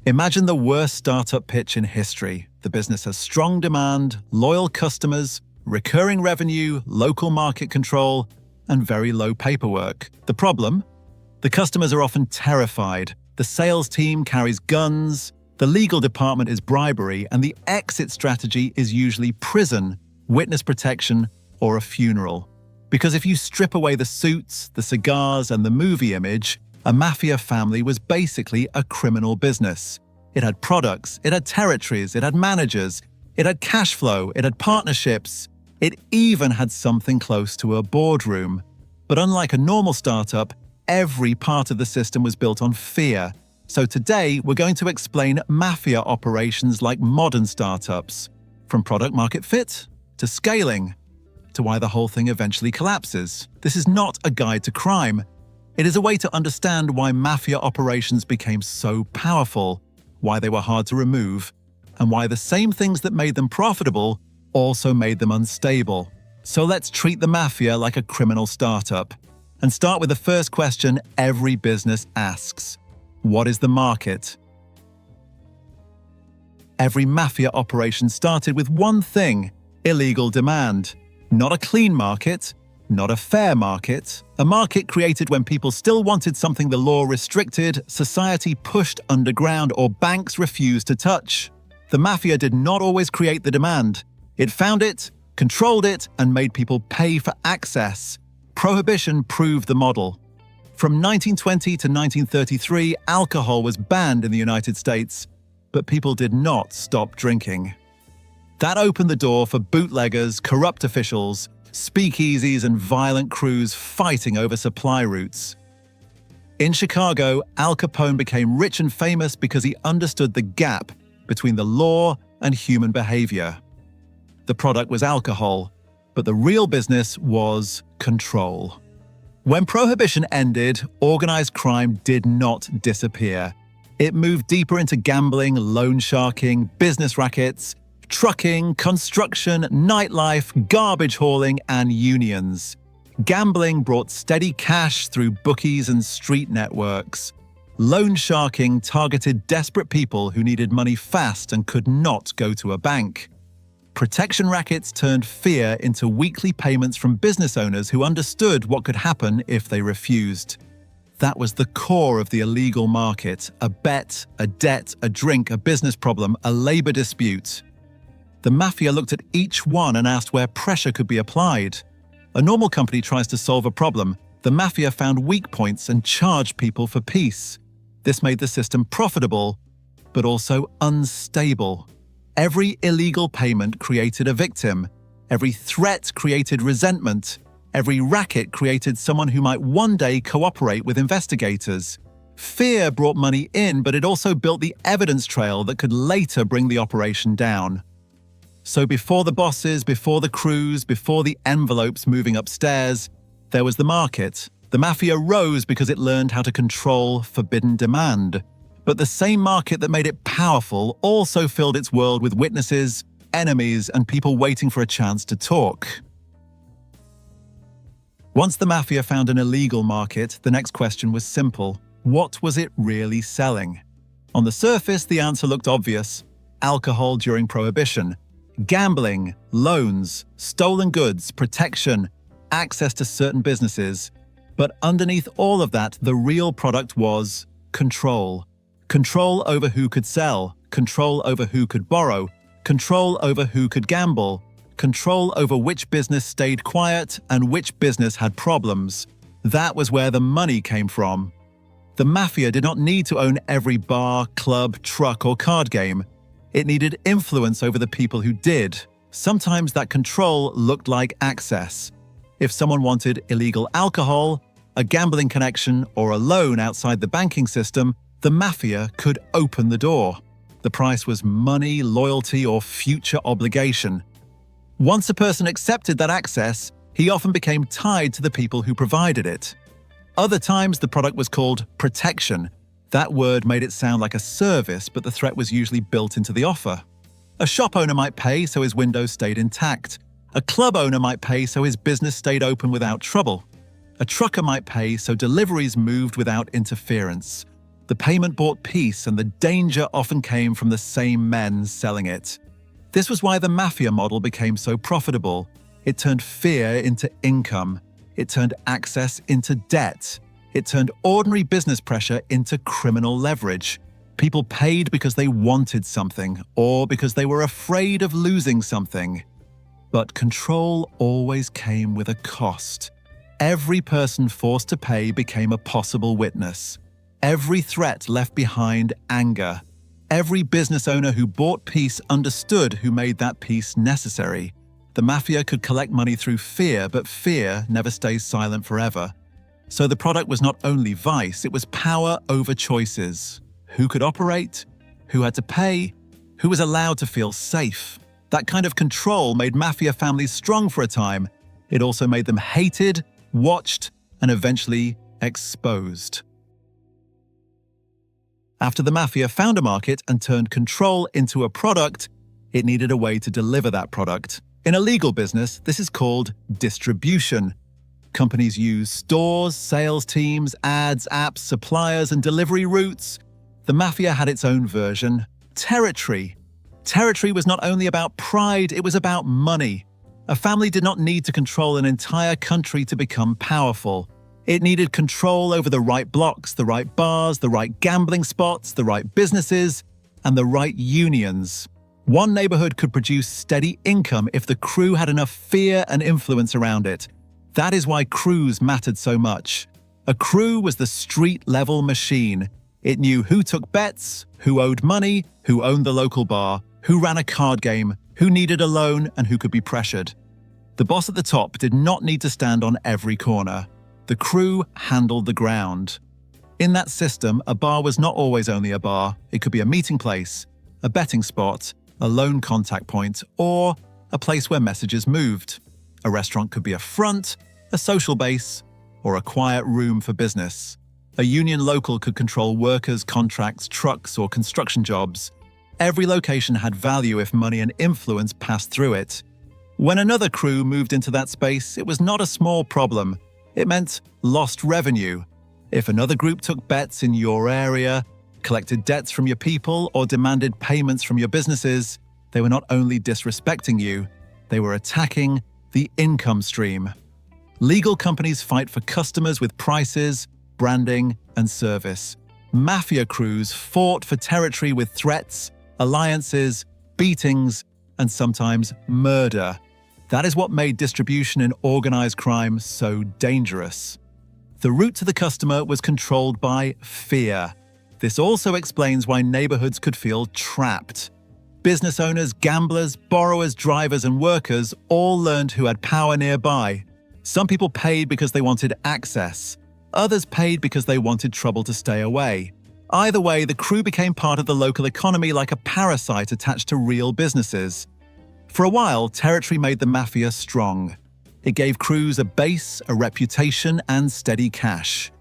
Imagine the worst startup pitch in history. The business has strong demand, loyal customers, recurring revenue, local market control, and very low paperwork. The problem? The customers are often terrified. The sales team carries guns, the legal department is bribery, and the exit strategy is usually prison, witness protection, or a funeral. Because if you strip away the suits, the cigars, and the movie image, a mafia family was basically a criminal business. It had products, it had territories, it had managers, it had cash flow, it had partnerships. It even had something close to a boardroom. But unlike a normal startup, every part of the system was built on fear. So today, we're going to explain mafia operations like modern startups, from product market fit to scaling, to why the whole thing eventually collapses. This is not a guide to crime. It is a way to understand why mafia operations became so powerful, why they were hard to remove, and why the same things that made them profitable also made them unstable. So let's treat the mafia like a criminal startup, and start with the first question every business asks. What is the market? Every mafia operation started with one thing: illegal demand. Not a clean market, not a fair market, a market created when people still wanted something the law restricted, society pushed underground, or banks refused to touch. The mafia did not always create the demand. It found it, controlled it, and made people pay for access. Prohibition proved the model. From 1920 to 1933, alcohol was banned in the United States, but people did not stop drinking. That opened the door for bootleggers, corrupt officials, speakeasies, and violent crews fighting over supply routes. In Chicago, Al Capone became rich and famous because he understood the gap between the law and human behavior. The product was alcohol, but the real business was control. When Prohibition ended, organized crime did not disappear. It moved deeper into gambling, loan sharking, business rackets, trucking, construction, nightlife, garbage hauling, and unions. Gambling brought steady cash through bookies and street networks. Loan sharking targeted desperate people who needed money fast and could not go to a bank. Protection rackets turned fear into weekly payments from business owners who understood what could happen if they refused. That was the core of the illegal market: a bet, a debt, a drink, a business problem, a labor dispute. The mafia looked at each one and asked where pressure could be applied. A normal company tries to solve a problem. The mafia found weak points and charged people for peace. This made the system profitable, but also unstable. Every illegal payment created a victim. Every threat created resentment. Every racket created someone who might one day cooperate with investigators. Fear brought money in, but it also built the evidence trail that could later bring the operation down. So before the bosses, before the crews, before the envelopes moving upstairs, there was the market. The mafia rose because it learned how to control forbidden demand. But the same market that made it powerful also filled its world with witnesses, enemies, and people waiting for a chance to talk. Once the mafia found an illegal market, the next question was simple. What was it really selling? On the surface, the answer looked obvious: alcohol during Prohibition. Gambling, loans, stolen goods, protection, access to certain businesses. But underneath all of that, the real product was control. Control over who could sell, control over who could borrow, control over who could gamble, control over which business stayed quiet and which business had problems. That was where the money came from. The mafia did not need to own every bar, club, truck, or card game. It needed influence over the people who did. Sometimes that control looked like access. If someone wanted illegal alcohol, a gambling connection, or a loan outside the banking system, the mafia could open the door. The price was money, loyalty, or future obligation. Once a person accepted that access, he often became tied to the people who provided it. Other times, the product was called protection. That word made it sound like a service, but the threat was usually built into the offer. A shop owner might pay so his windows stayed intact. A club owner might pay so his business stayed open without trouble. A trucker might pay so deliveries moved without interference. The payment bought peace, and the danger often came from the same men selling it. This was why the mafia model became so profitable. It turned fear into income. It turned access into debt. It turned ordinary business pressure into criminal leverage. People paid because they wanted something, or because they were afraid of losing something. But control always came with a cost. Every person forced to pay became a possible witness. Every threat left behind anger. Every business owner who bought peace understood who made that peace necessary. The mafia could collect money through fear, but fear never stays silent forever. So the product was not only vice, it was power over choices. Who could operate? Who had to pay? Who was allowed to feel safe? That kind of control made mafia families strong for a time. It also made them hated, watched, and eventually exposed. After the mafia found a market and turned control into a product, it needed a way to deliver that product. In a legal business, this is called distribution. Companies use stores, sales teams, ads, apps, suppliers, and delivery routes. The mafia had its own version, territory. Territory was not only about pride, it was about money. A family did not need to control an entire country to become powerful. It needed control over the right blocks, the right bars, the right gambling spots, the right businesses, and the right unions. One neighborhood could produce steady income if the crew had enough fear and influence around it. That is why crews mattered so much. A crew was the street-level machine. It knew who took bets, who owed money, who owned the local bar, who ran a card game, who needed a loan, and who could be pressured. The boss at the top did not need to stand on every corner. The crew handled the ground. In that system, a bar was not always only a bar. It could be a meeting place, a betting spot, a loan contact point, or a place where messages moved. A restaurant could be a front, a social base, or a quiet room for business. A union local could control workers, contracts, trucks, or construction jobs. Every location had value if money and influence passed through it. When another crew moved into that space, it was not a small problem. It meant lost revenue. If another group took bets in your area, collected debts from your people, or demanded payments from your businesses, they were not only disrespecting you, they were attacking the income stream. Legal companies fight for customers with prices, branding, and service. Mafia crews fought for territory with threats, alliances, beatings, and sometimes murder. That is what made distribution in organized crime so dangerous. The route to the customer was controlled by fear. This also explains why neighborhoods could feel trapped. Business owners, gamblers, borrowers, drivers, and workers all learned who had power nearby. Some people paid because they wanted access. Others paid because they wanted trouble to stay away. Either way, the crew became part of the local economy like a parasite attached to real businesses. For a while, territory made the mafia strong. It gave crews a base, a reputation, and steady cash.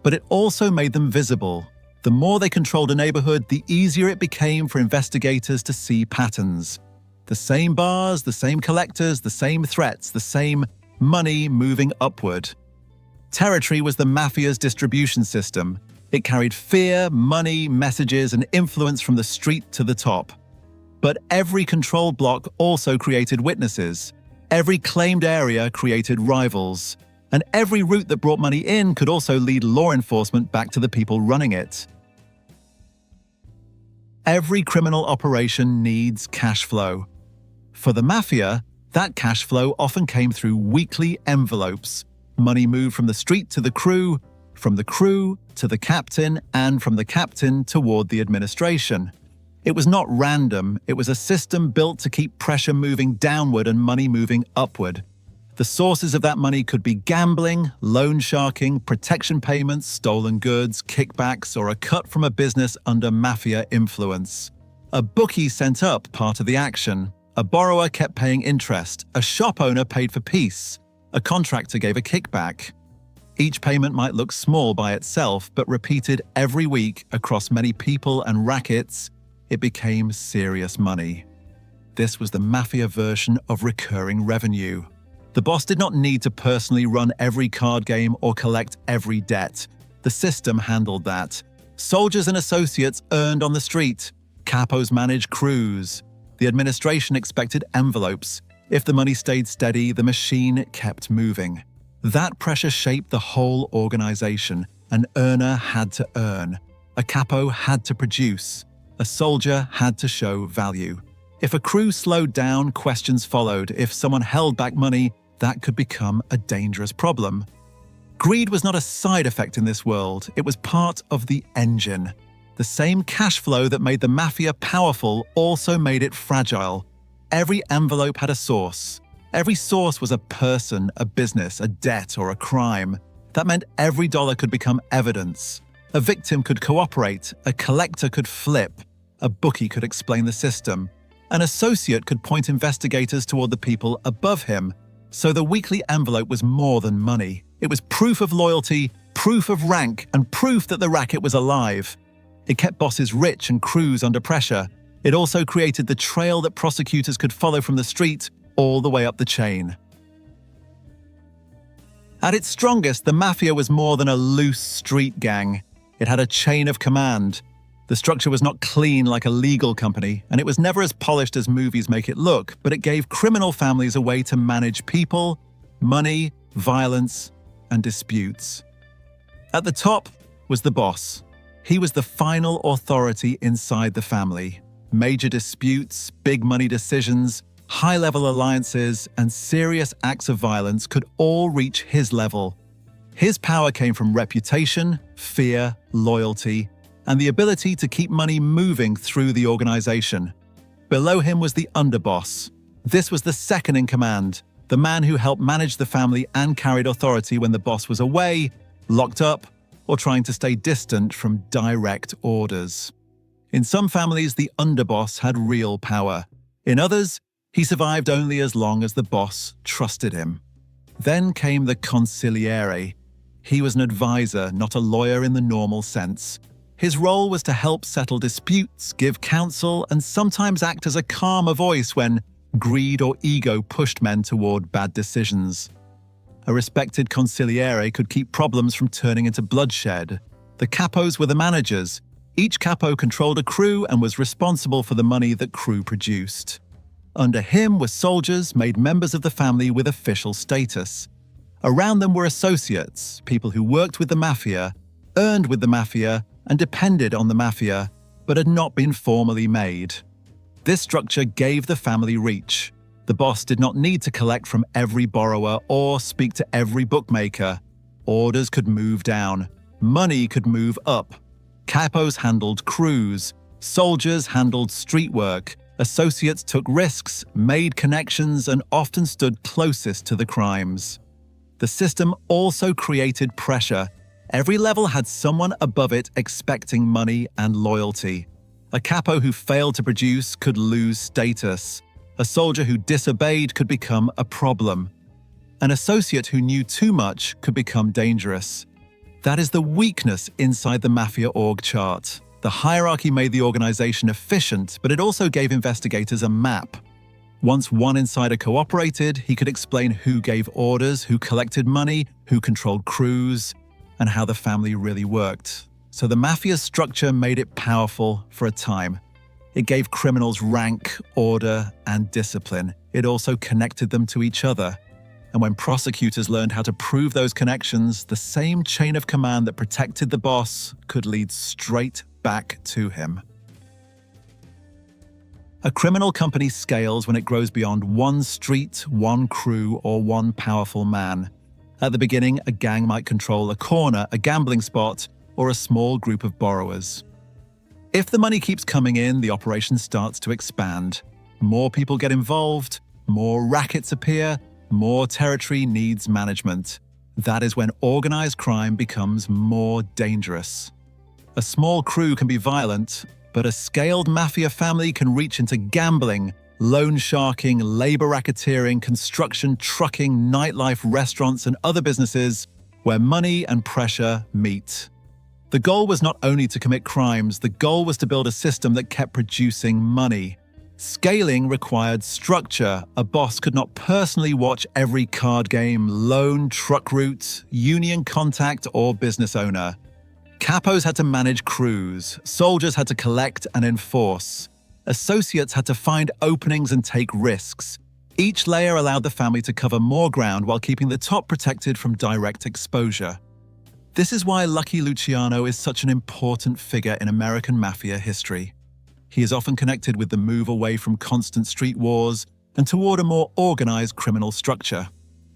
But it also made them visible. The more they controlled a neighborhood, the easier it became for investigators to see patterns. The same bars, the same collectors, the same threats, the same money moving upward. Territory was the mafia's distribution system. It carried fear, money, messages, and influence from the street to the top. But every control block also created witnesses. Every claimed area created rivals. And every route that brought money in could also lead law enforcement back to the people running it. Every criminal operation needs cash flow. For the mafia, that cash flow often came through weekly envelopes. Money moved from the street to the crew, from the crew to the captain, and from the captain toward the administration. It was not random, it was a system built to keep pressure moving downward and money moving upward. The sources of that money could be gambling, loan sharking, protection payments, stolen goods, kickbacks, or a cut from a business under mafia influence. A bookie sent up part of the action. A borrower kept paying interest. A shop owner paid for peace. A contractor gave a kickback. Each payment might look small by itself, but repeated every week across many people and rackets, it became serious money. This was the mafia version of recurring revenue. The boss did not need to personally run every card game or collect every debt. The system handled that. Soldiers and associates earned on the street. Capos managed crews. The administration expected envelopes. If the money stayed steady, the machine kept moving. That pressure shaped the whole organization. An earner had to earn. A capo had to produce. A soldier had to show value. If a crew slowed down, questions followed. If someone held back money, that could become a dangerous problem. Greed was not a side effect in this world, it was part of the engine. The same cash flow that made the mafia powerful also made it fragile. Every envelope had a source. Every source was a person, a business, a debt, or a crime. That meant every dollar could become evidence. A victim could cooperate, a collector could flip, a bookie could explain the system. An associate could point investigators toward the people above him. So the weekly envelope was more than money. It was proof of loyalty, proof of rank, and proof that the racket was alive. It kept bosses rich and crews under pressure. It also created the trail that prosecutors could follow from the street all the way up the chain. At its strongest, the mafia was more than a loose street gang. It had a chain of command. The structure was not clean like a legal company, and it was never as polished as movies make it look, but it gave criminal families a way to manage people, money, violence, and disputes. At the top was the boss. He was the final authority inside the family. Major disputes, big money decisions, high-level alliances, and serious acts of violence could all reach his level. His power came from reputation, fear, loyalty, and the ability to keep money moving through the organization. Below him was the underboss. This was the second in command, the man who helped manage the family and carried authority when the boss was away, locked up, or trying to stay distant from direct orders. In some families, the underboss had real power. In others, he survived only as long as the boss trusted him. Then came the consigliere. He was an advisor, not a lawyer in the normal sense. His role was to help settle disputes, give counsel, and sometimes act as a calmer voice when greed or ego pushed men toward bad decisions. A respected consigliere could keep problems from turning into bloodshed. The capos were the managers. Each capo controlled a crew and was responsible for the money that crew produced. Under him were soldiers made members of the family with official status. Around them were associates, people who worked with the mafia, earned with the mafia, and depended on the mafia, but had not been formally made. This structure gave the family reach. The boss did not need to collect from every borrower or speak to every bookmaker. Orders could move down. Money could move up. Capos handled crews. Soldiers handled street work. Associates took risks, made connections, and often stood closest to the crimes. The system also created pressure. Every level had someone above it expecting money and loyalty. A capo who failed to produce could lose status. A soldier who disobeyed could become a problem. An associate who knew too much could become dangerous. That is the weakness inside the Mafia Org Chart. The hierarchy made the organization efficient, but it also gave investigators a map. Once one insider cooperated, he could explain who gave orders, who collected money, who controlled crews, and how the family really worked. So the mafia's structure made it powerful for a time. It gave criminals rank, order, and discipline. It also connected them to each other. And when prosecutors learned how to prove those connections, the same chain of command that protected the boss could lead straight back to him. A criminal company scales when it grows beyond one street, one crew, or one powerful man. At the beginning, a gang might control a corner, a gambling spot, or a small group of borrowers. If the money keeps coming in, the operation starts to expand. More people get involved, more rackets appear, more territory needs management. That is when organized crime becomes more dangerous. A small crew can be violent, but a scaled mafia family can reach into gambling, loan sharking, labor racketeering, construction, trucking, nightlife, restaurants, and other businesses where money and pressure meet. The goal was not only to commit crimes, the goal was to build a system that kept producing money. Scaling required structure. A boss could not personally watch every card game, loan, truck route, union contact, or business owner. Capos had to manage crews, soldiers had to collect and enforce, associates had to find openings and take risks. Each layer allowed the family to cover more ground while keeping the top protected from direct exposure. This is why Lucky Luciano is such an important figure in American mafia history. He is often connected with the move away from constant street wars and toward a more organized criminal structure.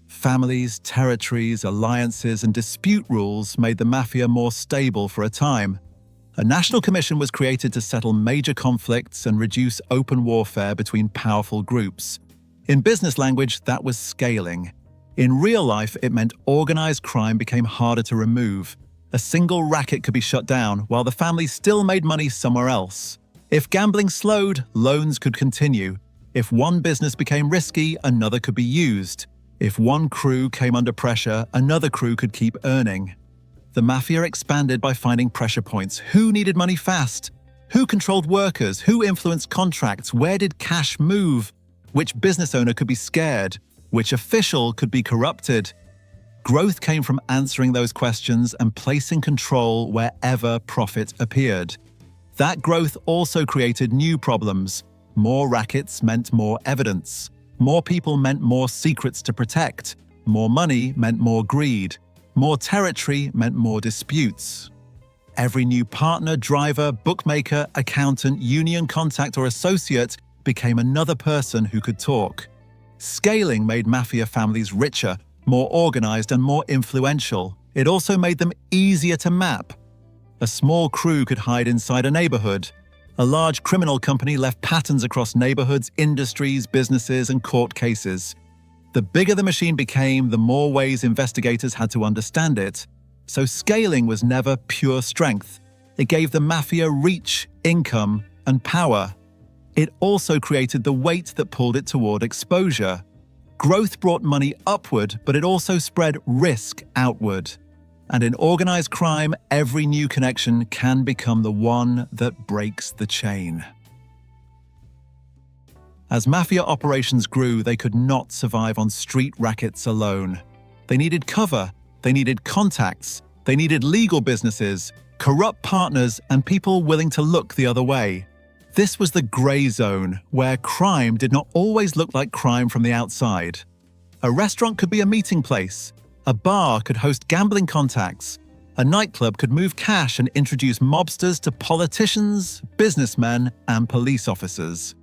Families, territories, alliances, and dispute rules made the mafia more stable for a time. A national commission was created to settle major conflicts and reduce open warfare between powerful groups. In business language, that was scaling. In real life, it meant organized crime became harder to remove. A single racket could be shut down while the family still made money somewhere else. If gambling slowed, loans could continue. If one business became risky, another could be used. If one crew came under pressure, another crew could keep earning. The mafia expanded by finding pressure points. Who needed money fast? Who controlled workers? Who influenced contracts? Where did cash move? Which business owner could be scared? Which official could be corrupted? Growth came from answering those questions and placing control wherever profit appeared. That growth also created new problems. More rackets meant more evidence. More people meant more secrets to protect. More money meant more greed. More territory meant more disputes. Every new partner, driver, bookmaker, accountant, union contact, or associate became another person who could talk. Scaling made mafia families richer, more organized, and more influential. It also made them easier to map. A small crew could hide inside a neighborhood. A large criminal company left patterns across neighborhoods, industries, businesses, and court cases. The bigger the machine became, the more ways investigators had to understand it. So scaling was never pure strength. It gave the mafia reach, income, and power. It also created the weight that pulled it toward exposure. Growth brought money upward, but it also spread risk outward. And in organized crime, every new connection can become the one that breaks the chain. As mafia operations grew, they could not survive on street rackets alone. They needed cover, they needed contacts, they needed legal businesses, corrupt partners, and people willing to look the other way. This was the gray zone, where crime did not always look like crime from the outside. A restaurant could be a meeting place. A bar could host gambling contacts. A nightclub could move cash and introduce mobsters to politicians, businessmen, and police officers.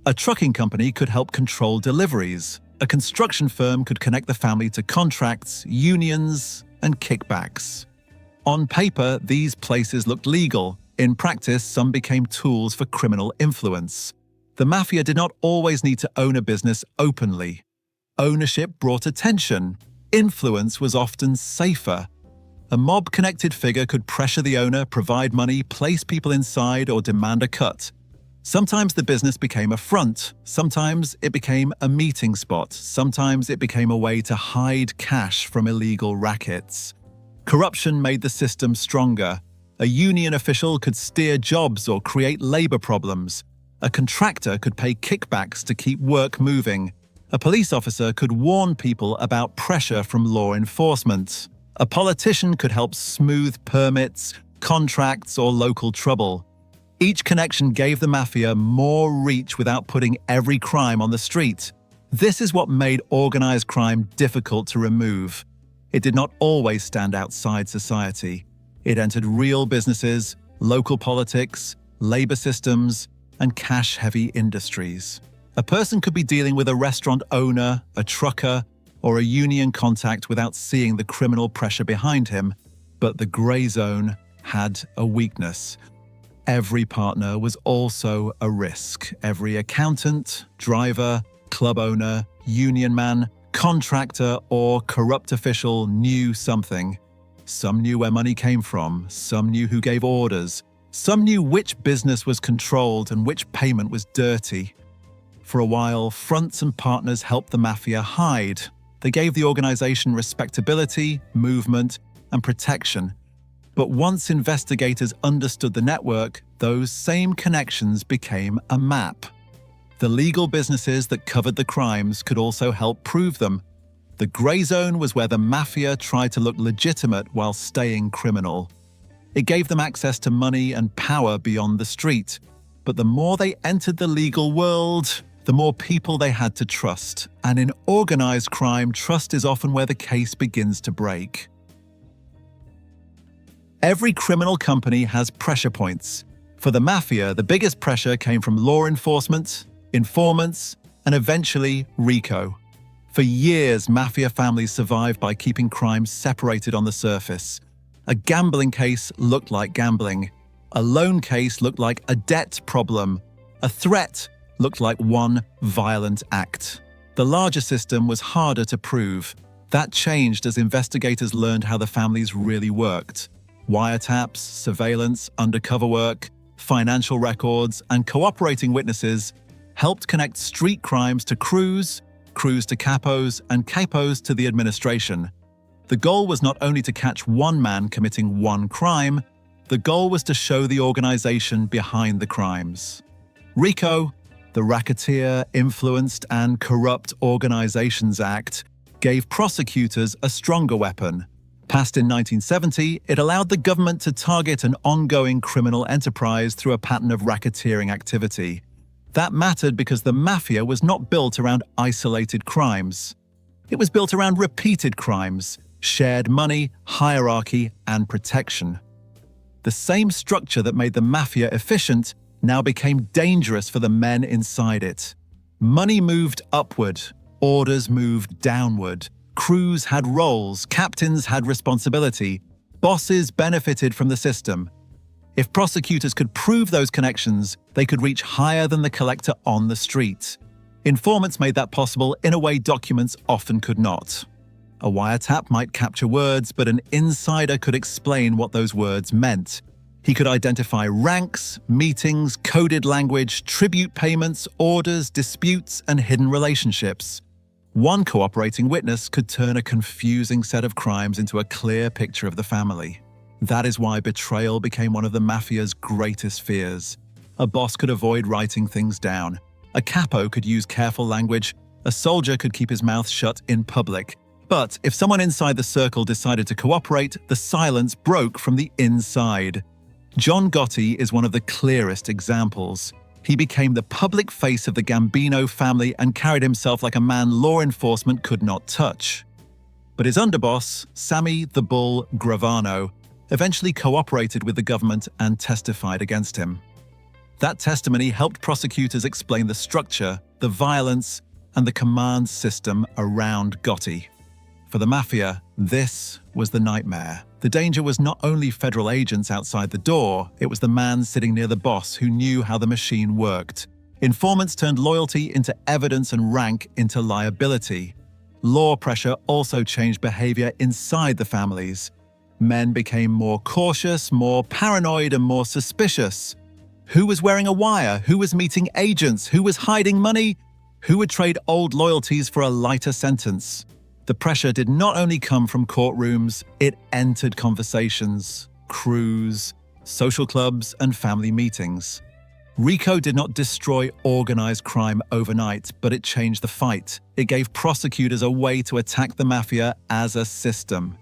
A trucking company could help control deliveries. A construction firm could connect the family to contracts, unions, and kickbacks. On paper, these places looked legal. In practice, some became tools for criminal influence. The mafia did not always need to own a business openly. Ownership brought attention. Influence was often safer. A mob-connected figure could pressure the owner, provide money, place people inside, or demand a cut. Sometimes the business became a front. Sometimes it became a meeting spot. Sometimes it became a way to hide cash from illegal rackets. Corruption made the system stronger. A union official could steer jobs or create labor problems. A contractor could pay kickbacks to keep work moving. A police officer could warn people about pressure from law enforcement. A politician could help smooth permits, contracts, or local trouble. Each connection gave the mafia more reach without putting every crime on the street. This is what made organized crime difficult to remove. It did not always stand outside society. It entered real businesses, local politics, labor systems, and cash-heavy industries. A person could be dealing with a restaurant owner, a trucker, or a union contact without seeing the criminal pressure behind him, but the gray zone had a weakness. Every partner was also a risk. Every accountant, driver, club owner, union man, contractor, or corrupt official knew something. Some knew where money came from, some knew who gave orders, some knew which business was controlled and which payment was dirty. For a while, fronts and partners helped the mafia hide. They gave the organization respectability, movement, and protection. But once investigators understood the network, those same connections became a map. The legal businesses that covered the crimes could also help prove them. The gray zone was where the mafia tried to look legitimate while staying criminal. It gave them access to money and power beyond the street. But the more they entered the legal world, the more people they had to trust. And in organized crime, trust is often where the case begins to break. Every criminal company has pressure points. For the Mafia, the biggest pressure came from law enforcement, informants, and eventually RICO. For years, Mafia families survived by keeping crimes separated on the surface. A gambling case looked like gambling. A loan case looked like a debt problem. A threat looked like one violent act. The larger system was harder to prove. That changed as investigators learned how the families really worked. Wiretaps, surveillance, undercover work, financial records, and cooperating witnesses helped connect street crimes to crews, crews to capos, and capos to the administration. The goal was not only to catch one man committing one crime, the goal was to show the organization behind the crimes. RICO, the Racketeer, Influenced, and Corrupt Organizations Act, gave prosecutors a stronger weapon. Passed in 1970, it allowed the government to target an ongoing criminal enterprise through a pattern of racketeering activity. That mattered because the Mafia was not built around isolated crimes. It was built around repeated crimes, shared money, hierarchy, and protection. The same structure that made the Mafia efficient now became dangerous for the men inside it. Money moved upward, orders moved downward. Crews had roles, captains had responsibility, bosses benefited from the system. If prosecutors could prove those connections, they could reach higher than the collector on the street. Informants made that possible in a way documents often could not. A wiretap might capture words, but an insider could explain what those words meant. He could identify ranks, meetings, coded language, tribute payments, orders, disputes, and hidden relationships. One cooperating witness could turn a confusing set of crimes into a clear picture of the family. That is why betrayal became one of the Mafia's greatest fears. A boss could avoid writing things down. A capo could use careful language. A soldier could keep his mouth shut in public. But if someone inside the circle decided to cooperate, the silence broke from the inside. John Gotti is one of the clearest examples. He became the public face of the Gambino family and carried himself like a man law enforcement could not touch. But his underboss, Sammy the Bull Gravano, eventually cooperated with the government and testified against him. That testimony helped prosecutors explain the structure, the violence, and the command system around Gotti. For the Mafia, this was the nightmare. The danger was not only federal agents outside the door, it was the man sitting near the boss who knew how the machine worked. Informants turned loyalty into evidence and rank into liability. Law pressure also changed behavior inside the families. Men became more cautious, more paranoid, and more suspicious. Who was wearing a wire? Who was meeting agents? Who was hiding money? Who would trade old loyalties for a lighter sentence? The pressure did not only come from courtrooms, it entered conversations, crews, social clubs, and family meetings. RICO did not destroy organized crime overnight, but it changed the fight. It gave prosecutors a way to attack the Mafia as a system.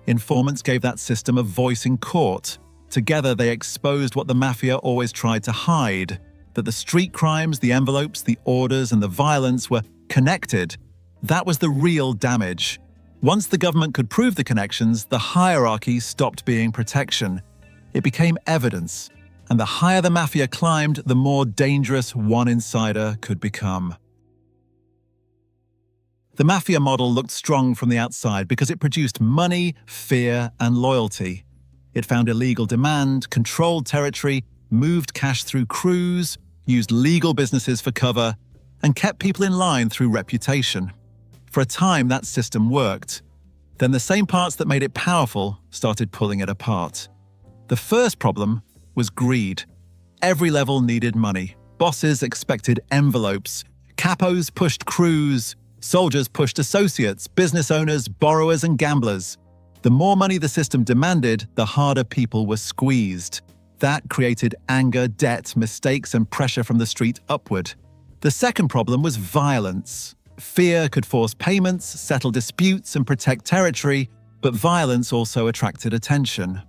Informants gave that system a voice in court. Together, they exposed what the Mafia always tried to hide, that the street crimes, the envelopes, the orders, and the violence were connected. That was the real damage. Once the government could prove the connections, the hierarchy stopped being protection. It became evidence, and the higher the Mafia climbed, the more dangerous one insider could become. The Mafia model looked strong from the outside because it produced money, fear, and loyalty. It found illegal demand, controlled territory, moved cash through crews, used legal businesses for cover, and kept people in line through reputation. For a time, that system worked. Then the same parts that made it powerful started pulling it apart. The first problem was greed. Every level needed money. Bosses expected envelopes. Capos pushed crews. Soldiers pushed associates, business owners, borrowers, and gamblers. The more money the system demanded, the harder people were squeezed. That created anger, debt, mistakes, and pressure from the street upward. The second problem was violence. Fear could force payments, settle disputes, and protect territory, but violence also attracted attention.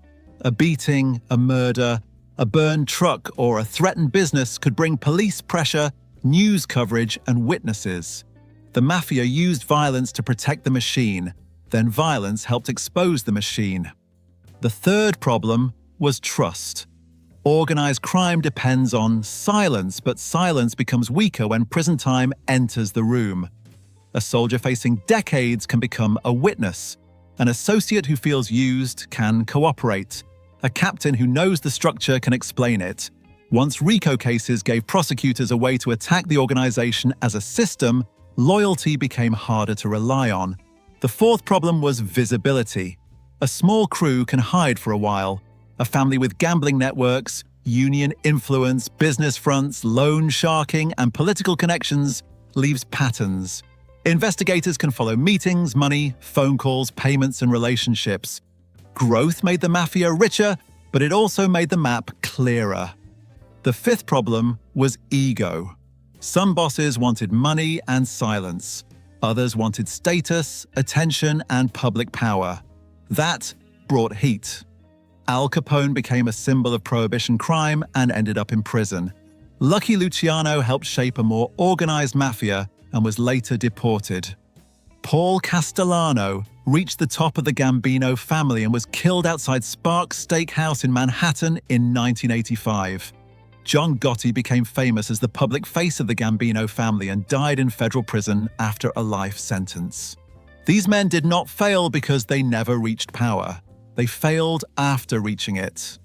A beating, a murder, a burned truck, or a threatened business could bring police pressure, news coverage, and witnesses. The mafia used violence to protect the machine, then violence helped expose the machine. The third problem was trust. Organized crime depends on silence, but silence becomes weaker when prison time enters the room. A soldier facing decades can become a witness. An associate who feels used can cooperate. A captain who knows the structure can explain it. Once RICO cases gave prosecutors a way to attack the organization as a system, loyalty became harder to rely on. The fourth problem was visibility. A small crew can hide for a while. A family with gambling networks, union influence, business fronts, loan sharking, and political connections leaves patterns. Investigators can follow meetings, money, phone calls, payments, and relationships. Growth made the mafia richer, but it also made the map clearer. The fifth problem was ego. Some bosses wanted money and silence. Others wanted status, attention, and public power. That brought heat. Al Capone became a symbol of prohibition crime and ended up in prison. Lucky Luciano helped shape a more organized mafia and was later deported. Paul Castellano reached the top of the Gambino family and was killed outside Sparks Steakhouse in Manhattan in 1985. John Gotti became famous as the public face of the Gambino family and died in federal prison after a life sentence. These men did not fail because they never reached power. They failed after reaching it.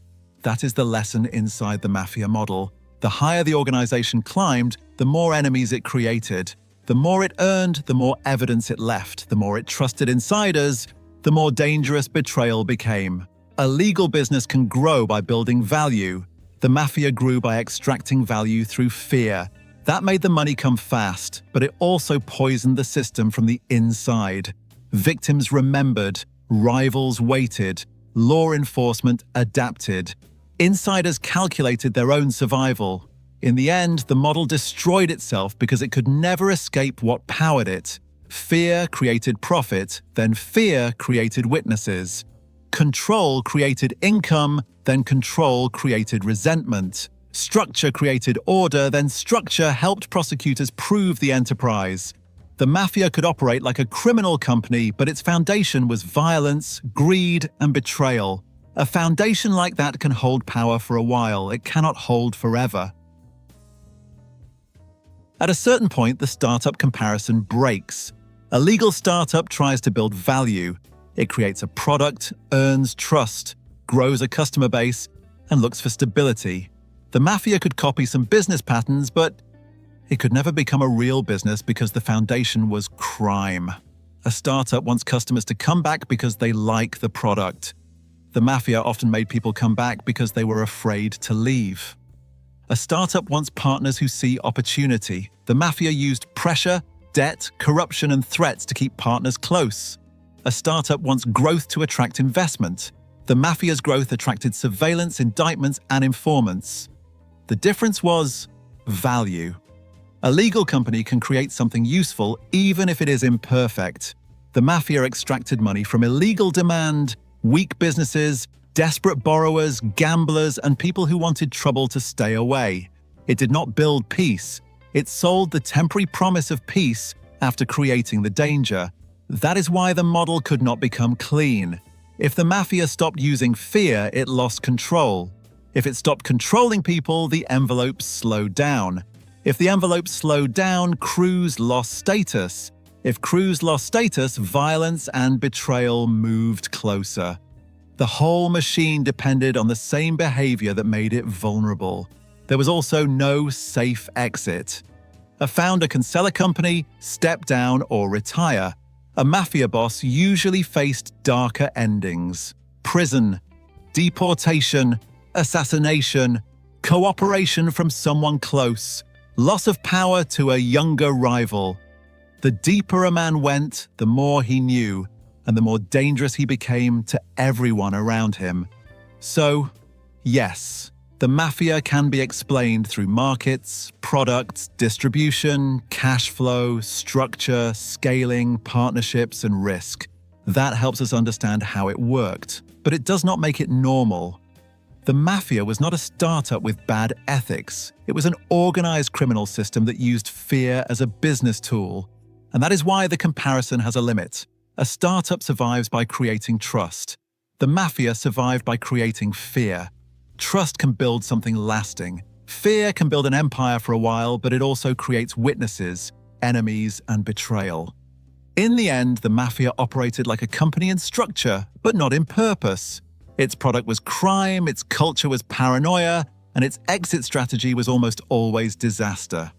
That is the lesson inside the mafia model. The higher the organization climbed, the more enemies it created. The more it earned, the more evidence it left. The more it trusted insiders, the more dangerous betrayal became. A legal business can grow by building value. The mafia grew by extracting value through fear. That made the money come fast, but it also poisoned the system from the inside. Victims remembered, rivals waited, law enforcement adapted. Insiders calculated their own survival. In the end, the model destroyed itself because it could never escape what powered it. Fear created profit, then fear created witnesses. Control created income, then control created resentment. Structure created order, then structure helped prosecutors prove the enterprise. The mafia could operate like a criminal company, but its foundation was violence, greed, and betrayal. A foundation like that can hold power for a while. It cannot hold forever. At a certain point, the startup comparison breaks. A legal startup tries to build value. It creates a product, earns trust, grows a customer base, and looks for stability. The mafia could copy some business patterns, but it could never become a real business because the foundation was crime. A startup wants customers to come back because they like the product. The mafia often made people come back because they were afraid to leave. A startup wants partners who see opportunity. The mafia used pressure, debt, corruption, and threats to keep partners close. A startup wants growth to attract investment. The mafia's growth attracted surveillance, indictments, and informants. The difference was value. A legal company can create something useful even if it is imperfect. The mafia extracted money from illegal demand, weak businesses, desperate borrowers, gamblers, and people who wanted trouble to stay away. It did not build peace. It sold the temporary promise of peace after creating the danger. That is why the model could not become clean. If the mafia stopped using fear, it lost control. If it stopped controlling people, the envelope slowed down. If the envelope slowed down, crews lost status. If crews lost status, violence and betrayal moved closer. The whole machine depended on the same behavior that made it vulnerable. There was also no safe exit. A founder can sell a company, step down, or retire. A mafia boss usually faced darker endings: prison, deportation, assassination, cooperation from someone close, loss of power to a younger rival. The deeper a man went, the more he knew, and the more dangerous he became to everyone around him. So, yes, the mafia can be explained through markets, products, distribution, cash flow, structure, scaling, partnerships, and risk. That helps us understand how it worked. but it does not make it normal. The Mafia was not a startup with bad ethics. It was an organized criminal system that used fear as a business tool. And that is why the comparison has a limit. A startup survives by creating trust. The Mafia survived by creating fear. Trust can build something lasting. Fear can build an empire for a while, but it also creates witnesses, enemies, and betrayal. In the end, the Mafia operated like a company in structure, but not in purpose. Its product was crime, its culture was paranoia, and its exit strategy was almost always disaster.